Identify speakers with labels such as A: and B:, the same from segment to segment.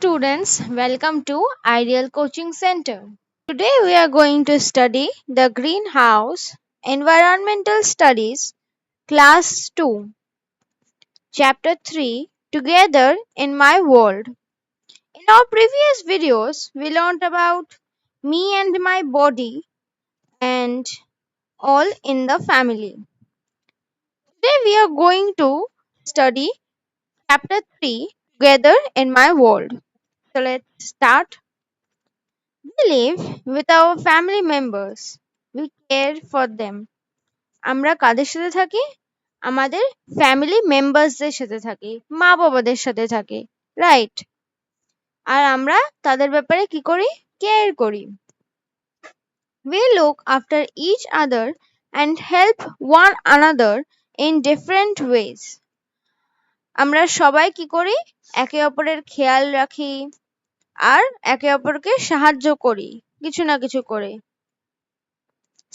A: students, welcome to Ideal Coaching Center. Today we are going to study the Greenhouse Environmental Studies Class 2, Chapter 3 Together in My World. In our previous videos, we learned about me and my body and all in the family. Today we are going to study Chapter 3 Together in My World. So let's start. We live with our family members. We care for them. আমরা কাদের সাথে থাকি? আমাদের family মেম্বার্সদের সাথে থাকি, মা বাবাদের সাথে থাকি, রাইট? আর আমরা তাদের ব্যাপারে কি করি? কেয়ার করি। We look after each other and help one another in different ways. আমরা সবাই কি করি? একে অপরের খেয়াল রাখি আর একে অপরকে সাহায্য করি কিছু না কিছু করে।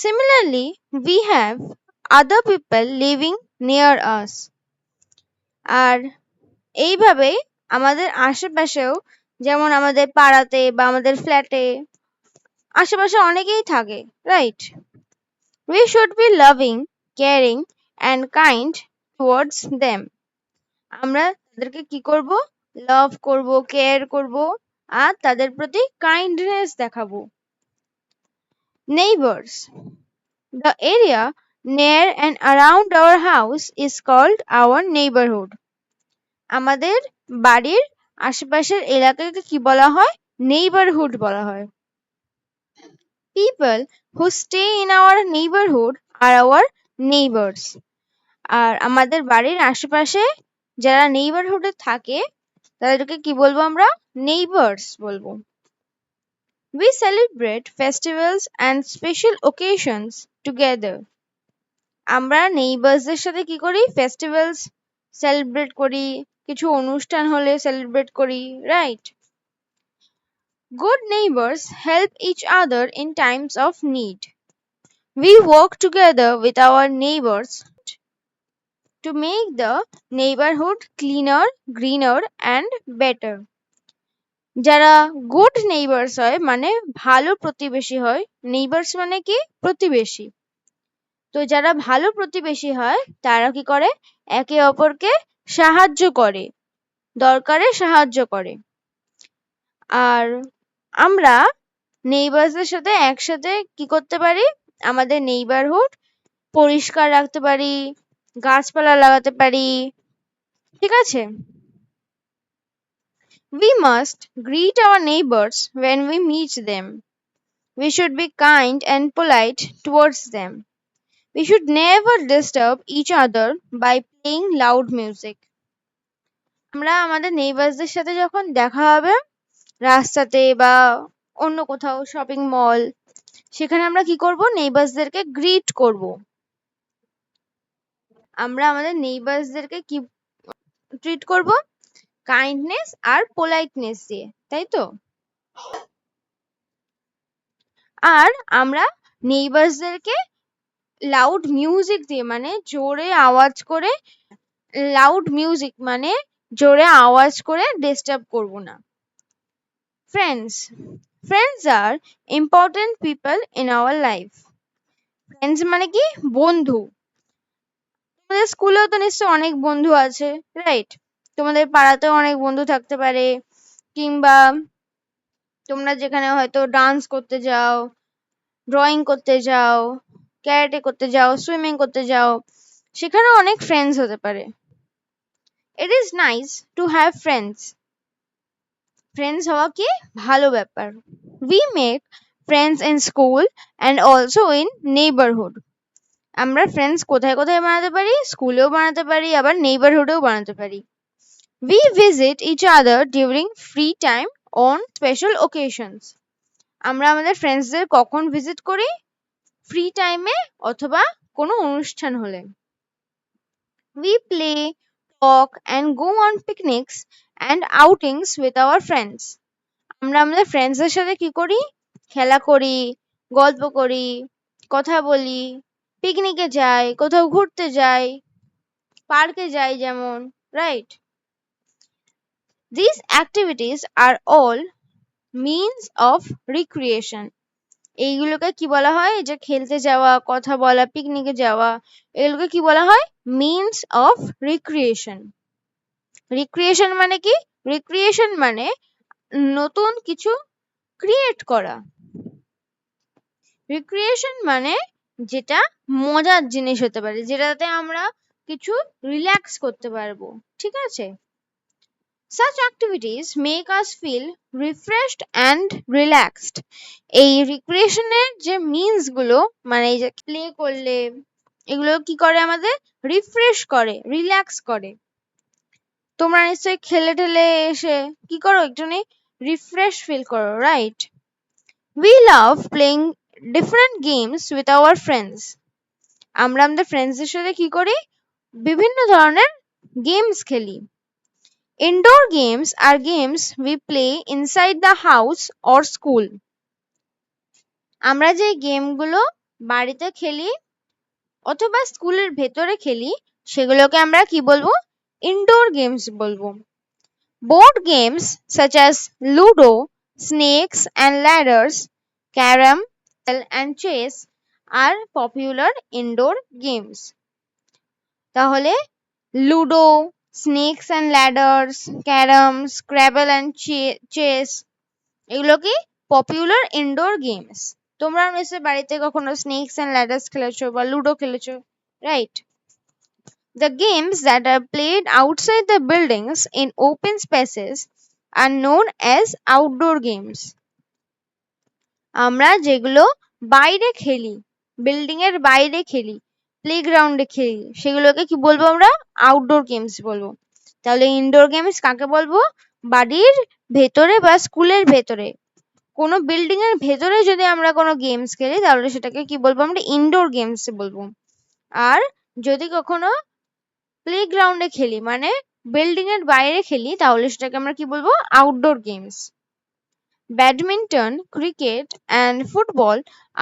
A: Similarly, we have other people living near us. আর এইভাবেই আমাদের আশেপাশেও, যেমন আমাদের পাড়াতে বা আমাদের ফ্ল্যাটে আশেপাশে অনেকেই থাকে, right? We should be loving, caring and kind towards them. আমরা তাদেরকে কি করব? লাভ করব, কেয়ার করব আর তাদের প্রতি কাইন্ডনেস দেখাবো। Neighbors. The area near and around our house is called our neighborhood. আমাদের বাড়ির আশেপাশের এলাকাকে কি বলা হয়? নেইবারহুড বলা হয়। People who stay in our neighborhood are our neighbors. আর আমাদের বাড়ির আশেপাশে যারা নেইবারহুডে থাকে তাদেরকে কি বলবো আমরা? নেইবার্স বলবো। We celebrate festivals and special occasions together. আমরা নেইবার্সদের সাথে কি করি? ফেস্টিভ্যালস সেলিব্রেট করি, কিছু অনুষ্ঠান হলে সেলিব্রেট করি, right? Good neighbors help each other in times of need. We work together with our neighbors to make the neighborhood cleaner, greener and better. যারা গুড নেইবার্স হয় মানে ভালো প্রতিবেশী হয়, নেইবার্স মানে কি? প্রতিবেশী। তো যারা ভালো প্রতিবেশী হয় তারা কি করে? একে অপরকে সাহায্য করে, দরকারে সাহায্য করে। আর আমরা নেইবার্সদের সাথে একসাথে কি করতে পারি? আমাদের নেইবারহুড পরিষ্কার রাখতে পারি, গাছপালা লাগাতে পারি, ঠিক আছে? We must greet our neighbors when we meet them. We should be kind and polite towards them. We should never disturb each other by playing loud music. আমরা আমাদের নেইবার্সদের সাথে যখন দেখা হবে রাস্তাতে বা অন্য কোথাও শপিং মল, সেখানে আমরা কি করব? নেইবার্সদেরকে গ্রিট করব। আমরা আমাদের নেইবার্সদেরকে কি ট্রিট করব? কাইন্ডনেস আর পোলাইটনেস দিয়ে, তাই তো? আর আমরা নেইবার্সদেরকে লাউড মিউজিক দিয়ে মানে জোরে আওয়াজ করে, লাউড মিউজিক মানে জোরে আওয়াজ করে ডিস্টার্ব করব না। Friends. Friends are important people in our life. Friends মানে কি? বন্ধু। তোমাদের স্কুলেও তো নিশ্চয়ই অনেক বন্ধু আছে, রাইট? তোমাদের পাড়াতেও অনেক বন্ধু থাকতে পারে, কিংবা তোমরা যেখানে হয়তো ডান্স করতে যাও, ড্রয়িং করতে যাও, ক্যারাটে করতে যাও, সুইমিং করতে যাও, সেখানেও অনেক ফ্রেন্ডস হতে পারে। It is nice to have friends. Friends হওয়া কি ভালো ব্যাপার। We make friends in school and also in neighbourhood. আমরা ফ্রেন্ডস কোথায় কোথায় বানাতে পারি? স্কুলেও বানাতে পারি, আবার নেইবারহুডেও বানাতে পারি। We visit each other during free time on special occasions. আমরা আমাদের ফ্রেন্ডসদের কখন ভিজিট করি? ফ্রি টাইমে অথবা কোনো অনুষ্ঠান হলে। We play, talk and go on picnics and outings with our friends. আমরা আমাদের ফ্রেন্ডসদের সাথে কি করি? খেলা করি, গল্প করি, কথা বলি, পিকনিকে যাই, কোথাও ঘুরতে যাই, পার্কে যাই যেমন, right? These activities are all means of recreation. এইগুলোকে কি বলা হয়? এই যে খেলতে যাওয়া, কথা বলা, পিকনিকে যাওয়া, এগুলোকে কি বলা হয়? Means of recreation. রিক্রিয়েশন মানে কি? রিক্রিয়েশন মানে নতুন কিছু ক্রিয়েট করা। রিক্রিয়েশন মানে যেটা মজার জিনিস হতে পারে, যেটাতে আমরা কিছু রিল্যাক্স করতে পারবো, ঠিক আছে? Such activities make us feel refreshed and relaxed. এই রিক্রিয়েশনের যে মিনস গুলো, মানে এই যে প্লে করলে, এগুলো কি করে? আমাদের রিফ্রেশ করে, রিল্যাক্স করে। তোমরা নিশ্চয়ই খেলে টেলে এসে কি করো? একটুখানি রিফ্রেশ ফিল করো, right? We love playing different games with our friends. আমরা আমাদের ফ্রেন্ডসদের সাথে কি করি? বিভিন্ন ধরনের গেমস খেলি। Indoor games are games we play inside the house or school. আমরা যে গেমগুলো বাড়িতে খেলি অথবা স্কুলের ভেতরে খেলি, সেগুলোকে আমরা কি বলবো? ইনডোর গেমস বলবো। Board games such as Ludo, Snakes and Ladders, Carom and Chess are popular indoor games. তাহলে ludo, snakes and ladders, carrom, scrabble and chess, এগুলো কি পপুলার ইনডোর গেমস। তোমরা নিশ্চয়ই বাড়িতে কখনো স্নেকস অ্যান্ড ল্যাডার্স খেলেছো বা লুডো খেলেছো, right? The games that are played outside the buildings in open spaces are known as outdoor games. আমরা যেগুলো বাইরে খেলি, বিল্ডিং এর বাইরে খেলি, প্লেগ্রাউন্ডে খেলি, সেগুলোকে কি বলবো? আমরা আউটডোর গেমস বলবো। তাহলে ইনডোর গেমস কাকে বলবো? বাড়ির ভেতরে বা স্কুলের ভেতরে, কোনো বিল্ডিং এর ভেতরে যদি আমরা কোনো গেমস খেলি, তাহলে সেটাকে কি বলবো? আমরা ইনডোর গেমস বলবো। আর যদি কখনো প্লেগ্রাউন্ডে খেলি, মানে বিল্ডিং এর বাইরে খেলি, তাহলে সেটাকে আমরা কি বলবো? Outdoor games. Badminton, cricket and football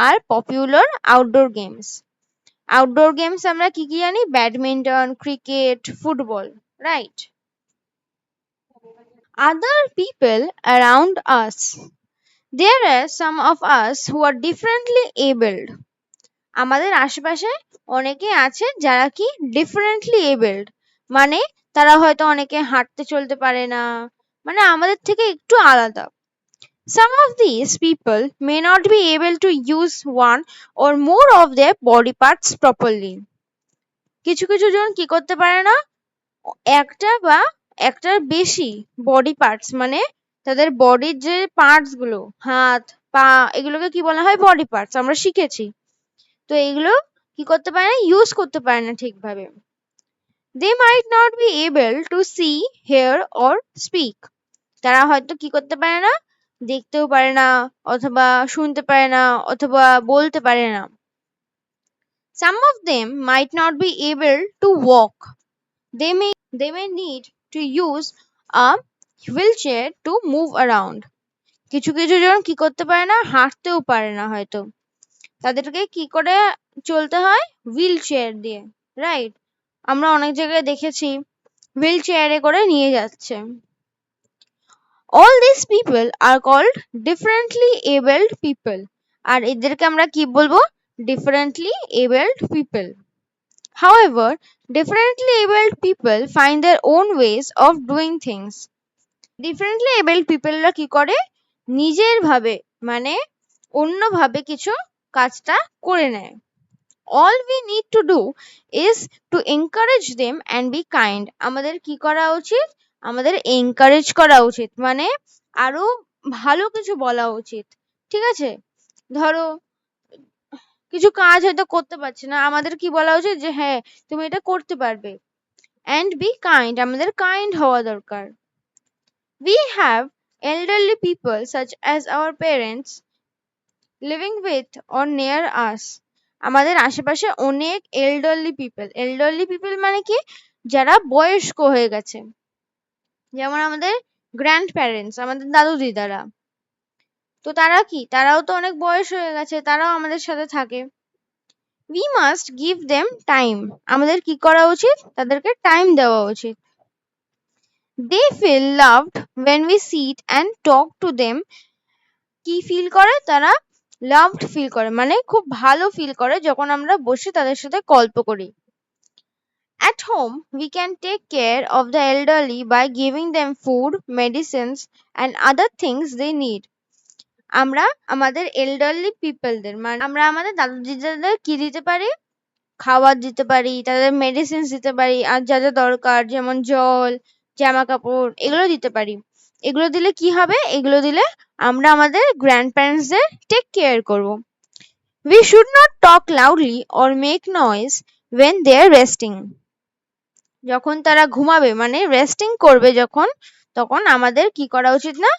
A: are popular outdoor games. Outdoor games আমরা কি কি জানি? Badminton, cricket, football, right? Other people around us. There are some of us who are differently abled. আমাদের আশেপাশে অনেকে আছে যারা কি ডিফারেন্টলি এবেলড, মানে তারা হয়তো অনেকে হাঁটতে চলতে পারে না, মানে আমাদের থেকে একটু আলাদা। Some of these people may not be able to use one or more of their body parts properly. কিছু কিছু জন কি করতে পারে না? একটা বা একটার বেশি বডি পার্টস, মানে তাদের বডির যে পার্টস গুলো, হাত, পা, এগুলোকে কি বলা হয়? Body parts. আমরা শিখেছি তো এগুলো কি করতে পারে না? ইউজ করতে পারে না ঠিকভাবে। They might not be able to see, hear or speak. তারা হয়তো কি করতে পারে না? দেখতেও পারে না, অথবা শুনতে পারে না, অথবা বলতে পারে না। Some of them might not be able to walk. They may need to use a wheelchair to move around. কিছু কিছু জন কি করতে পারে না? হাঁটতেও পারে না হয়তো, তাদেরকে কি করে চলতে হয়? হুইল চেয়ার দিয়ে, রাইট? আমরা অনেক জায়গায় দেখেছি হুইল চেয়ারে করে নিয়ে যাচ্ছে। All these people are called differently abled people. আর এদেরকে আমরা কি বলবো? Differently abled people. However, differently abled people find their own ways of doing things. Differently abled peopleরা কি করে? নিজের ভাবে, মানে অন্যভাবে কিছু কাজটা করে নেয়। All we need to do is to encourage them and be kind. আমাদের কি করা উচিত? আমাদের এনকারেজ করা উচিত, মানে আরো ভালো কিছু বলা উচিত, ঠিক আছে? ধরো কিছু কাজ হয়তো করতে পারছে না, আমাদের কি বলা উচিত? যে হ্যাঁ, তুমি এটা করতে পারবে। And be kind, আমাদের কাইন্ড হওয়া দরকার। We have elderly people such as our parents living with or near us. আমাদের আশেপাশে অনেক এল্ডারলি পিপল মানে কি? যারা বয়স্ক হয়ে গেছে, যেমন আমাদের গ্র্যান্ড প্যারেন্টস, আমাদের দাদু দিদারা। তো তারা কি? তারাও তো অনেক বয়স হয়ে গেছে, তারাও আমাদের সাথে থাকে। We must give them time. আমাদের কি করা উচিত? তাদেরকে টাইম দেওয়া উচিত। They feel loved when we sit and talk to them. কি ফিল করে তারা? লাভড ফিল করে, মানে খুব ভালো ফিল করে যখন আমরা বসে তাদের সাথে গল্প করি। At home, we can take care of the elderly by giving them food, medicines, and other things they need. আমরা আমাদের এল্ডারলি পিপলদের, মানে আমরা আমাদের দাদু দিদাদের কি দিতে পারি? খাবার দিতে পারি, তাদের মেডিসিন দিতে পারি, আর যা যা দরকার যেমন জল, জামা কাপড়, এগুলো দিতে পারি। এগুলো দিলে কি হবে? এগুলো দিলে আমরা আমাদের গ্র্যান্ড প্যারেন্টসদের টেক কেয়ার করব। We should not talk loudly or make noise when they are resting. যখন তারা ঘুমাবে, মানে রেস্টিং করবে যখন, তখন আমাদের কি করা উচিত না?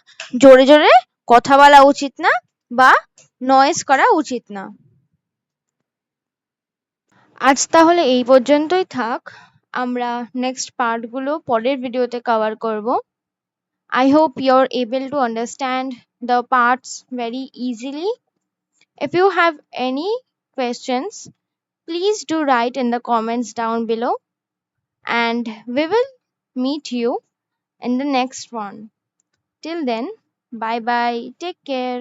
A: জোরে জোরে কথা বলা উচিত না বা নয়েজ করা উচিত না। আজ তাহলে এই পর্যন্তই থাক। আমরা নেক্সট পার্টগুলো পরের ভিডিওতে কভার করব। I hope you're able to understand the parts very easily. If you have any questions, please do write in the comments down below, and we will meet you in the next one. Till then, bye bye. Take care.